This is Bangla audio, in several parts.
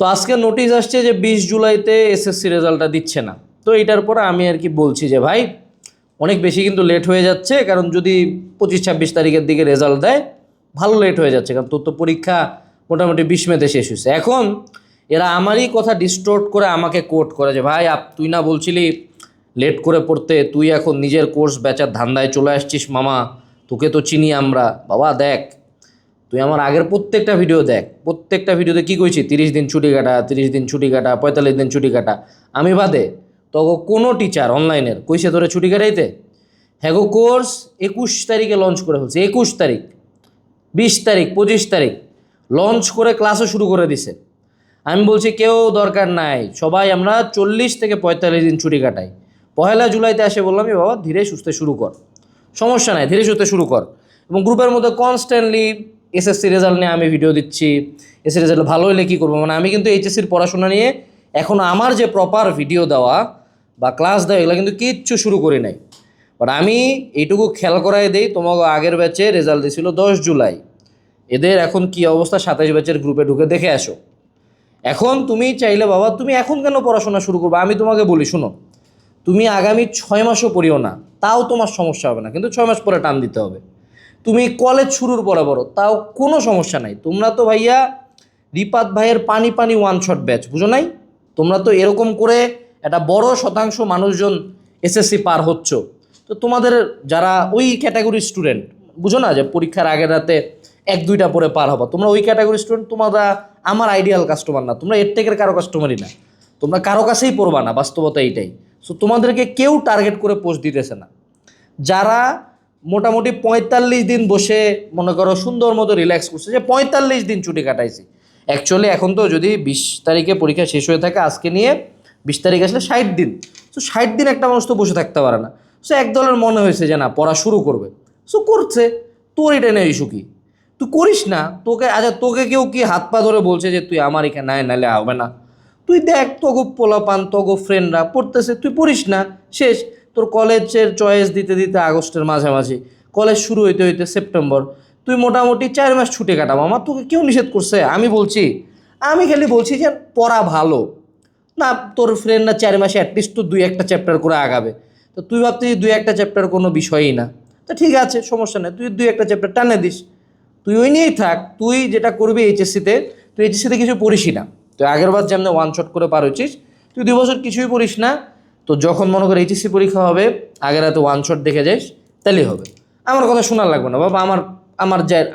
তো আজকে নোটিশ আসছে যে 20 জুলাইতে এসএসসি রেজাল্টটা দিচ্ছে না। তো এটার পরে আমি আর কি বলছি যে ভাই অনেক বেশি কিন্তু লেট হয়ে যাচ্ছে, কারণ যদি 25-26 তারিখের দিকে রেজাল্ট দেয় ভালো লেট হয়ে যাচ্ছে, কারণ তোর তো পরীক্ষা মোটামুটি 20 মেতে শেষ হয়েছে। এখন এরা আমারই কথা ডিস্টোর্ট করে আমাকে কোট করে যে ভাই তুই না বলছিলি লেট করে পড়তে, তুই এখন নিজের কোর্স বেচার ধান্দায় চলে আসছিস মামা, তোকে তো চিনি আমরা। বাবা দেখ, তুই আমার আগের প্রত্যেকটা ভিডিও দেখ, প্রত্যেকটা ভিডিওতে কী কইছি 30 দিন ছুটি কাটা, 30 দিন ছুটি কাটা, 45 দিন ছুটি কাটা। আমি বাদে তো কোনো টিচার অনলাইনের কইছে তোরে ছুটি কাটাইতে? হ্যাঁ গো, কোর্স 21 তারিখে লঞ্চ করে ফেলছে, 21 তারিখ, 20 তারিখ, 25 তারিখ লঞ্চ করে ক্লাসও শুরু করে দিছে। আমি বলছি কেউ দরকার নাই, সবাই আমরা 40 থেকে 45 দিন ছুটি কাটাই। 1 জুলাইতে আসে বললাম যে বাবা ধীরে সুস্থে শুরু কর, সমস্যা নাই, ধীরে সুস্থে শুরু কর। এবং গ্রুপের মধ্যে কনস্ট্যান্টলি এসএসসি রেজাল্ট নিয়ে আমি ভিডিও দিচ্ছি, এসএসসি রেজাল্ট ভালো হলে কী করবো, মানে আমি কিন্তু এইচএসসির পড়াশোনা নিয়ে এখন আমার যে প্রপার ভিডিও দেওয়া বা ক্লাস দেওয়া এগুলো কিন্তু কিচ্ছু শুরু করি নাই। বাট আমি এইটুকু খেয়াল করাই দেই, তোমাকে আগের ব্যাচে রেজাল্ট দিয়েছিল 10 জুলাই, এদের এখন কি অবস্থা 27 ব্যাচের গ্রুপে ঢুকে দেখে আসো। এখন তুমি চাইলে বাবা তুমি এখন কেন পড়াশোনা শুরু করবে, আমি তোমাকে বলি শুনো, তুমি আগামী 6 মাসও পড়িও না, তাও তোমার সমস্যা হবে না, কিন্তু 6 মাস পরে টান দিতে হবে। তুমি কলেজ শুরুর পরে বড়, তাও কোনো সমস্যা নাই। তোমরা তো ভাইয়া রিপাত ভাইয়ের পানি পানি ওয়ান শট ব্যাচ, বুঝো নাই? তোমরা তো এরকম করে একটা বড় শতাংশ মানুষজন এসএসসি পার হচ্ছ। তো তোমাদের যারা ওই ক্যাটাগরির স্টুডেন্ট, বুঝো না যে পরীক্ষার আগের রাতে 1-2টা পরে পার হবা, তোমরা ওই ক্যাটাগরির স্টুডেন্ট, তোমরা আমার আইডিয়াল কাস্টমার না, তোমরা এর কারো কাস্টমারই না, তোমরা কারো কাছেই পড়বা না, বাস্তবতা এইটাই। সো তোমাদেরকে কেউ টার্গেট করে পোস্ট দিতেছে না। যারা মোটামুটি 45 দিন বসে মনে করো সুন্দর মতো রিল্যাক্স করছে, যে 45 দিন ছুটি কাটাইছি, অ্যাকচুয়ালি এখন তো যদি 20 তারিখে পরীক্ষা শেষ হয়ে থাকে, আজকে নিয়ে 20 তারিখ আসলে 60 দিন। সো 60 দিন একটা মানুষ তো বসে থাকতে পারে না। সো একদলের মনে হয়েছে যে না পড়া শুরু করবে, সো করছে। তোর এটা নেই ইস্যু কি, তুই করিস না। তোকে আচ্ছা তোকে কেউ কি হাত পা ধরে বলছে যে তুই আমার এখানে নাই, নাহলে হবে না? তুই দেখ তোগো পোলাপান তোগো ফ্রেন্ডরা পড়তেছে, তুই পড়িস না, শেষ। তোর কলেজের চয়েস দিতে দিতে আগস্টের মাঝামাঝি, কলেজ শুরু হইতে হইতে সেপ্টেম্বর, তুই মোটামুটি 4 মাস ছুটি কাটাম। আমার তোকে কেউ নিষেধ করছে? আমি বলছি, আমি খালি বলছি যে পড়া ভালো না। তোর ফ্রেন্ডরা 4 মাসে অ্যাটলিস্ট তো 2-1টা চ্যাপ্টার করে আগাবে। তো তুই ভাবছিস 2-1টা চ্যাপ্টার কোনো বিষয়ই না, তো ঠিক আছে সমস্যা নেই, তুই 2-1টা চ্যাপ্টার টানে দিস, তুই ওই নিয়েই থাক। তুই যেটা করবি এইচএসসিতে, তুই এইচএসসিতে কিছু পড়িসই না। তুই আগের বার যেমন ওয়ান শট করে পার হচ্ছিস, তুই 2 বছর কিছুই পড়িস না। তো যখন মনে করে এইচএসসি পরীক্ষা হবে, আগের রাতে ওয়ান শট দেখে যাস, তাহলেই হবে। আমার কথা শোনার লাগবে না বাবা,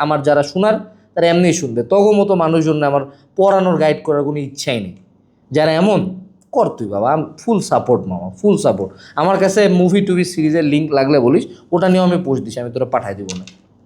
আমার যারা শোনার তারা এমনিই শুনবে। তগো মতো মানুষজন আমার পড়ানোর গাইড করার কোনো ইচ্ছাই নেই। যারা এমন কর তুই বাবা, ফুল সাপোর্ট মামা, ফুল সাপোর্ট। আমার কাছে মুভি টুভি সিরিজের লিঙ্ক লাগলে বলিস, ওটা নিয়েও আমি পোস্ট দিছি, আমি তোরা পাঠাই দেবো না।